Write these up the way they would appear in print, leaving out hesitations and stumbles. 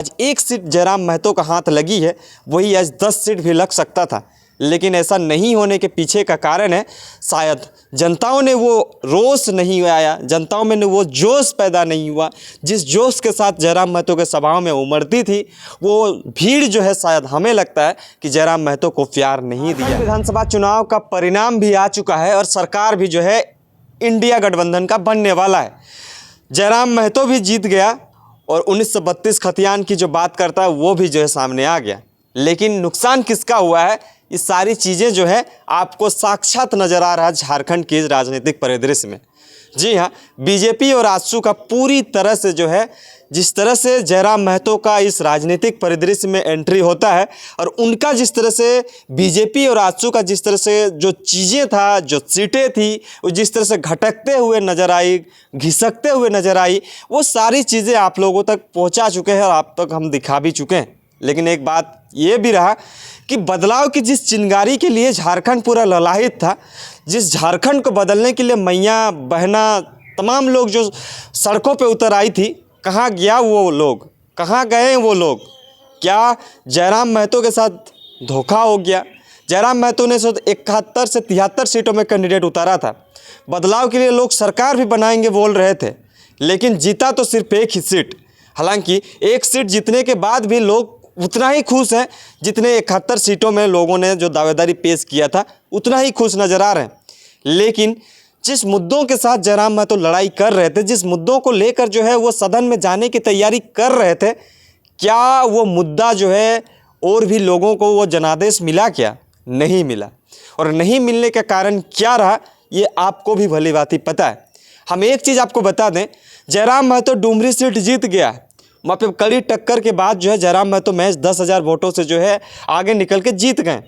आज एक सीट जयराम महतो का हाथ लगी है, वही आज 10 सीट भी लग सकता था। लेकिन ऐसा नहीं होने के पीछे का कारण है शायद जनताओं ने वो रोष नहीं आया, जनताओं में वो जोश पैदा नहीं हुआ। जिस जोश के साथ जयराम महतो के सभाओं में उमड़ती थी, वो भीड़ जो है शायद हमें लगता है कि जयराम महतो को प्यार नहीं दिया। विधानसभा चुनाव का परिणाम भी आ चुका है और सरकार भी जो है इंडिया गठबंधन का बनने वाला है। जयराम महतो भी जीत गया और 1932 खतियान की जो बात करता है वो भी जो है सामने आ गया। लेकिन नुकसान किसका हुआ है, ये सारी चीज़ें जो है आपको साक्षात नज़र आ रहा है झारखंड के राजनीतिक परिदृश्य में। जी हाँ, बीजेपी और आजसू का पूरी तरह से जो है, जिस तरह से जयराम महतो का इस राजनीतिक परिदृश्य में एंट्री होता है और उनका जिस तरह से बीजेपी और आजसू का जिस तरह से जो चीज़ें था, जो सीटें थी, वो जिस तरह से घटकते हुए नज़र आई, घिसकते हुए नज़र आई, वो सारी चीज़ें आप लोगों तक पहुंचा चुके हैं और आप तक हम दिखा भी चुके हैं। लेकिन एक बात ये भी रहा कि बदलाव की जिस चिंगारी के लिए झारखंड पूरा ललाहित था, जिस झारखंड को बदलने के लिए मैया बहना तमाम लोग जो सड़कों पे उतर आई थी, कहाँ गया वो लोग, कहाँ गए वो लोग? क्या जयराम महतो के साथ धोखा हो गया? जयराम महतो ने 71 से 73 सीटों में कैंडिडेट उतारा था। बदलाव के लिए लोग सरकार भी बनाएंगे बोल रहे थे, लेकिन जीता तो सिर्फ एक ही सीट। हालांकि एक सीट जीतने के बाद भी लोग उतना ही खुश हैं जितने 71 सीटों में लोगों ने जो दावेदारी पेश किया था उतना ही खुश नज़र आ रहे हैं। लेकिन जिस मुद्दों के साथ जयराम महतो लड़ाई कर रहे थे, जिस मुद्दों को लेकर जो है वो सदन में जाने की तैयारी कर रहे थे, क्या वो मुद्दा जो है और भी लोगों को वो जनादेश मिला? क्या नहीं मिला। और नहीं मिलने का कारण क्या रहा, ये आपको भी भली भांति पता है। हम एक चीज़ आपको बता दें, जयराम महतो डुमरी सीट जीत गया। वहाँ पे कड़ी टक्कर के बाद जो है जयराम महतो महज 10,000 वोटों से जो है आगे निकल के जीत गए।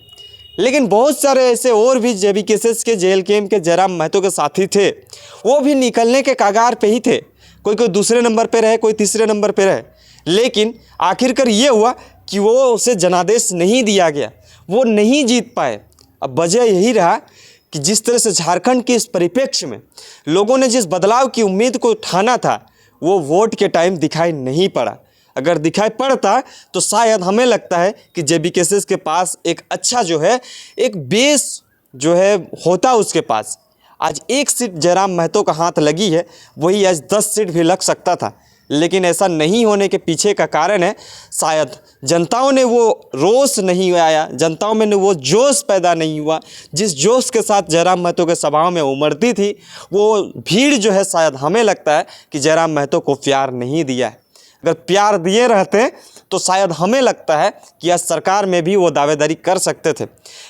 लेकिन बहुत सारे ऐसे और भी जेबीकेएस के जेएलकेएम के जयराम महतो के साथी थे, वो भी निकलने के कगार पे ही थे। कोई दूसरे नंबर पे रहे, कोई तीसरे नंबर पे रहे, लेकिन आखिरकार ये हुआ कि वो उसे जनादेश नहीं दिया गया, वो नहीं जीत पाए। अब वजह यही रहा कि जिस तरह से झारखंड के इस परिप्रेक्ष्य में लोगों ने जिस बदलाव की उम्मीद को ठाना था, वो वोट के टाइम दिखाई नहीं पड़ा। अगर दिखाई पड़ता तो शायद हमें लगता है कि जेबीकेएस के पास एक अच्छा जो है एक बेस जो है होता उसके पास। आज एक सीट जयराम महतो का हाथ लगी है, वही आज 10 सीट भी लग सकता था। लेकिन ऐसा नहीं होने के पीछे का कारण है शायद जनताओं ने वो रोष नहीं आया, जनताओं में वो जोश पैदा नहीं हुआ। जिस जोश के साथ जयराम महतो के सभाओं में उमड़ती थी, वो भीड़ जो है शायद हमें लगता है कि जयराम महतो को प्यार नहीं दिया है। अगर प्यार दिए रहते तो शायद हमें लगता है कि आज सरकार में भी वो दावेदारी कर सकते थे।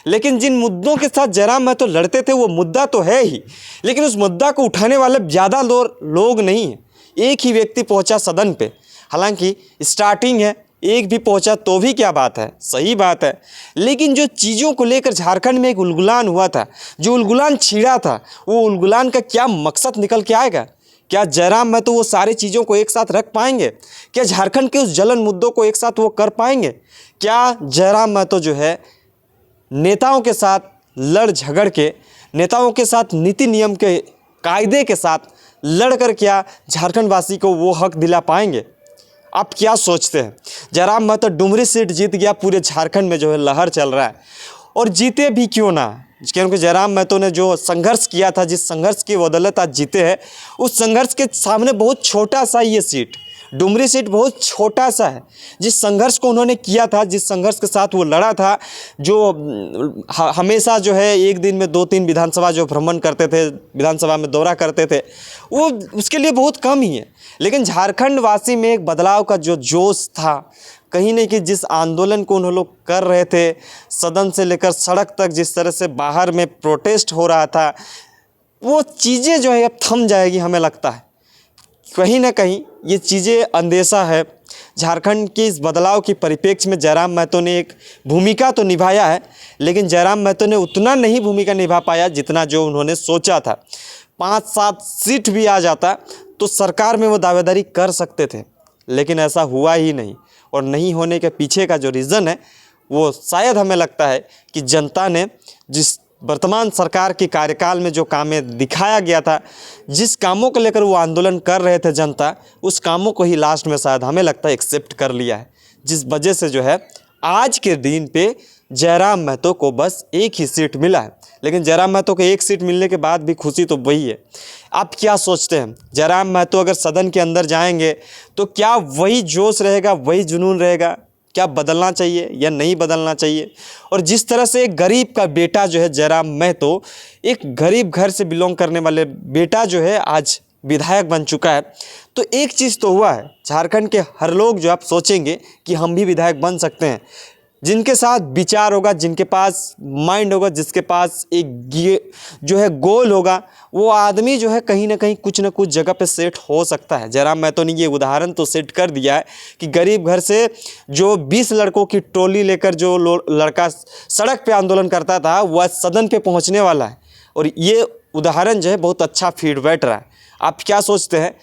लेकिन जिन मुद्दों के साथ जयराम महतो लड़ते थे, वो मुद्दा तो है ही, लेकिन उस मुद्दा को उठाने वाले ज़्यादा लोग नहीं हैं। एक ही व्यक्ति पहुंचा सदन पे, हालांकि स्टार्टिंग है, एक भी पहुंचा तो भी क्या बात है, सही बात है। लेकिन जो चीज़ों को लेकर झारखंड में एक उलगुलान हुआ था, जो उलगुलान छिड़ा था, वो उलगुलान का क्या मकसद निकल के आएगा? क्या जयराम महतो वो सारी चीज़ों को एक साथ रख पाएंगे? क्या झारखंड के उस जलन मुद्दों को एक साथ वो कर पाएंगे? क्या जयराम महतो जो है नेताओं के साथ लड़ झगड़ के, नेताओं के साथ नीति नियम के कायदे के साथ लड़कर क्या झारखंड वासी को वो हक दिला पाएंगे? आप क्या सोचते हैं? जयराम महतो डुमरी सीट जीत गया, पूरे झारखंड में जो है लहर चल रहा है। और जीते भी क्यों ना, क्योंकि जयराम महतो ने जो संघर्ष किया था, जिस संघर्ष की बदौलत आज जीते हैं, उस संघर्ष के सामने बहुत छोटा सा ये सीट, डुमरी सीट बहुत छोटा सा है। जिस संघर्ष को उन्होंने किया था, जिस संघर्ष के साथ वो लड़ा था, जो हमेशा जो है एक दिन में 2-3 विधानसभा जो भ्रमण करते थे, विधानसभा में दौरा करते थे, वो उसके लिए बहुत कम ही है। लेकिन झारखंड वासी में एक बदलाव का जो जोश था, कहीं नहीं कि जिस आंदोलन को उन्होंने लोग कर रहे थे, सदन से लेकर सड़क तक जिस तरह से बाहर में प्रोटेस्ट हो रहा था, वो चीज़ें जो है अब थम जाएगी। हमें लगता है कहीं ना कहीं ये चीज़ें अंदेशा है। झारखंड के इस बदलाव की परिप्रेक्ष्य में जयराम महतो ने एक भूमिका तो निभाया है, लेकिन जयराम महतो ने उतना नहीं भूमिका निभा पाया जितना जो उन्होंने सोचा था। 5-7 सीट भी आ जाता तो सरकार में वो दावेदारी कर सकते थे, लेकिन ऐसा हुआ ही नहीं। और नहीं होने के पीछे का जो रीज़न है, वो शायद हमें लगता है कि जनता ने जिस वर्तमान सरकार के कार्यकाल में जो कामें दिखाया गया था, जिस कामों को लेकर वो आंदोलन कर रहे थे जनता, उस कामों को ही लास्ट में शायद हमें लगता है एक्सेप्ट कर लिया है। जिस वजह से जो है आज के दिन पे जयराम महतो को बस एक ही सीट मिला है। लेकिन जयराम महतो को एक सीट मिलने के बाद भी खुशी तो वही है। आप क्या सोचते हैं, जयराम महतो अगर सदन के अंदर जाएंगे तो क्या वही जोश रहेगा, वही जुनून रहेगा? क्या बदलना चाहिए या नहीं बदलना चाहिए? और जिस तरह से एक गरीब का बेटा जो है जयराम महतो, एक गरीब घर से बिलोंग करने वाले बेटा जो है आज विधायक बन चुका है, तो एक चीज़ तो हुआ है, झारखंड के हर लोग जो आप सोचेंगे कि हम भी विधायक बन सकते हैं, जिनके साथ विचार होगा, जिनके पास माइंड होगा, जिसके पास एक जो है गोल होगा, वो आदमी जो है कहीं ना कहीं कुछ ना कुछ जगह पे सेट हो सकता है। जयराम महतो ने ये उदाहरण तो सेट कर दिया है कि गरीब घर से जो 20 लड़कों की टोली लेकर जो लड़का सड़क पे आंदोलन करता था, वह सदन पे पहुंचने वाला है। और ये उदाहरण जो है बहुत अच्छा फीड बैठ रहा है। आप क्या सोचते हैं?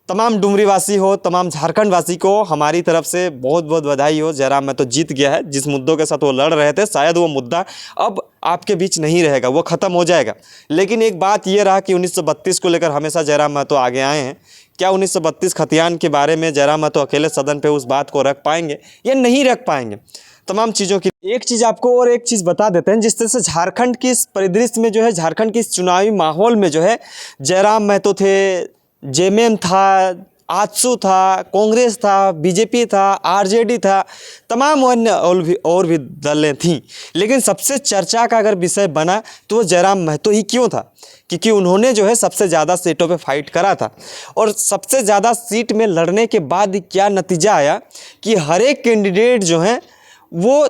तमाम डुमरीवासी हो, तमाम झारखंड वासी को हमारी तरफ से बहुत बहुत बधाई हो। जयराम महतो जीत गया है। जिस मुद्दों के साथ वो लड़ रहे थे, शायद वो मुद्दा अब आपके बीच नहीं रहेगा, वो ख़त्म हो जाएगा। लेकिन एक बात ये रहा कि 1932 को लेकर हमेशा जयराम महतो आगे आए हैं। क्या 1932 खतियान के बारे में जयराम महतो अकेले सदन पे उस बात को रख पाएंगे या नहीं रख पाएंगे? तमाम चीज़ों की एक चीज़ आपको और एक चीज़ बता देते हैं। जिस तरह से झारखंड की इस परिदृश्य में जो है, झारखंड के इस चुनावी माहौल में जो है, जयराम महतो थे, जेएमएम था, आजसू था, कांग्रेस था, बीजेपी था, आरजेडी था, तमाम अन्य और भी दलें थीं। लेकिन सबसे चर्चा का अगर विषय बना तो वो जयराम महतो ही क्यों था? क्योंकि उन्होंने जो है सबसे ज़्यादा सीटों पे फाइट करा था। और सबसे ज़्यादा सीट में लड़ने के बाद क्या नतीजा आया कि हर एक कैंडिडेट जो हैं वो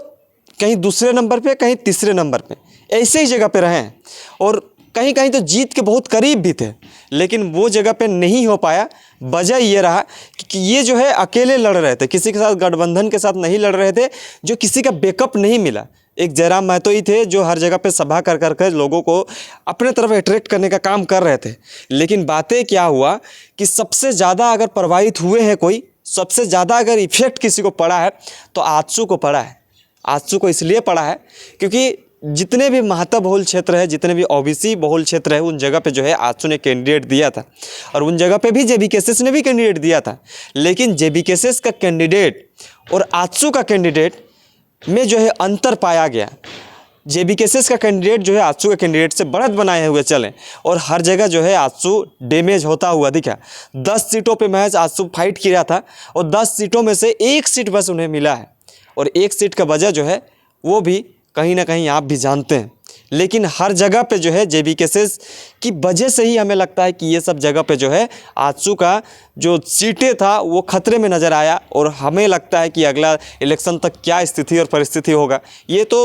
कहीं दूसरे नंबर पे, कहीं तीसरे नंबर पे, ऐसे ही जगह पे रहे हैं। और कहीं कहीं तो जीत के बहुत करीब भी थे, लेकिन वो जगह पे नहीं हो पाया। वजह ये रहा कि ये जो है अकेले लड़ रहे थे, किसी के साथ गठबंधन के साथ नहीं लड़ रहे थे, जो किसी का बैकअप नहीं मिला। एक जयराम महतो ही थे जो हर जगह पे सभा कर कर लोगों को अपने तरफ अट्रैक्ट करने का काम कर रहे थे। लेकिन बातें क्या हुआ कि सबसे ज़्यादा अगर प्रभावित हुए हैं कोई, सबसे ज़्यादा अगर इफेक्ट किसी को पड़ा है तो आजसू को पड़ा है। आजसू को इसलिए पड़ा है क्योंकि जितने भी महत्व बहुल क्षेत्र है, जितने भी ओबीसी बहुल क्षेत्र है, उन जगह पे जो है आजसू ने कैंडिडेट दिया था। और उन जगह पे भी जेबीकेएसएस ने भी कैंडिडेट दिया था। लेकिन जेबीकेएसएस का कैंडिडेट और आजसू का कैंडिडेट में जो है अंतर पाया गया। जेबीकेएसएस का कैंडिडेट जो है आजसू के कैंडिडेट से बढ़त बनाए हुए चले, और हर जगह जो है आजसू डैमेज होता हुआ दिखा। 10 सीटों पे महज आजसू फाइट किया था और 10 सीटों में से 1 सीट बस उन्हें मिला है। और 1 सीट का वजह जो है वो भी कहीं ना कहीं आप भी जानते हैं। लेकिन हर जगह पे जो है जेबीकेएसएस की वजह से ही हमें लगता है कि ये सब जगह पे जो है आजसू का जो सीटें था वो खतरे में नज़र आया। और हमें लगता है कि अगला इलेक्शन तक क्या स्थिति और परिस्थिति होगा ये तो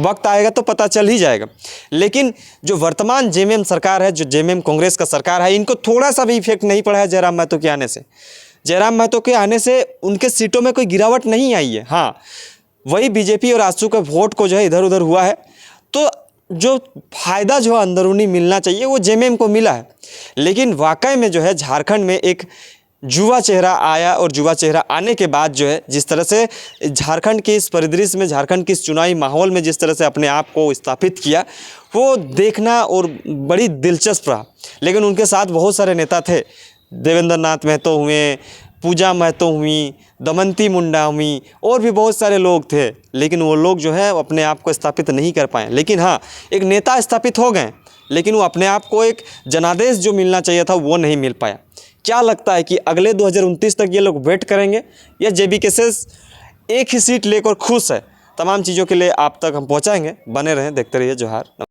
वक्त आएगा तो पता चल ही जाएगा। लेकिन जो वर्तमान जेएमएम सरकार है, जो जेएमएम कांग्रेस का सरकार है, इनको थोड़ा सा भी इफेक्ट नहीं पड़ा है जयराम महतो के आने से। जयराम महतो के आने से उनके सीटों में कोई गिरावट नहीं आई है। हाँ, वही बीजेपी और आजसू का वोट को जो है इधर उधर हुआ है, तो जो फ़ायदा जो अंदरूनी मिलना चाहिए वो जेएमएम को मिला है। लेकिन वाकई में जो है झारखंड में एक युवा चेहरा आया, और युवा चेहरा आने के बाद जो है जिस तरह से झारखंड के इस परिदृश्य में, झारखंड के इस चुनावी माहौल में जिस तरह से अपने आप को स्थापित किया, वो देखना और बड़ी दिलचस्प रहा। लेकिन उनके साथ बहुत सारे नेता थे, देवेंद्र नाथ महतो हुए, पूजा महतो हुई, दमंती मुंडा हुई, और भी बहुत सारे लोग थे। लेकिन वो लोग जो है अपने आप को स्थापित नहीं कर पाए। लेकिन हाँ, एक नेता स्थापित हो गए, लेकिन वो अपने आप को एक जनादेश जो मिलना चाहिए था वो नहीं मिल पाया। क्या लगता है कि अगले 2029 तक ये लोग वेट करेंगे या जेबीकेएसएस एक ही सीट लेकर खुश है? तमाम चीज़ों के लिए आप तक हम पहुँचाएंगे। बने रहें, देखते रहिए जोहार।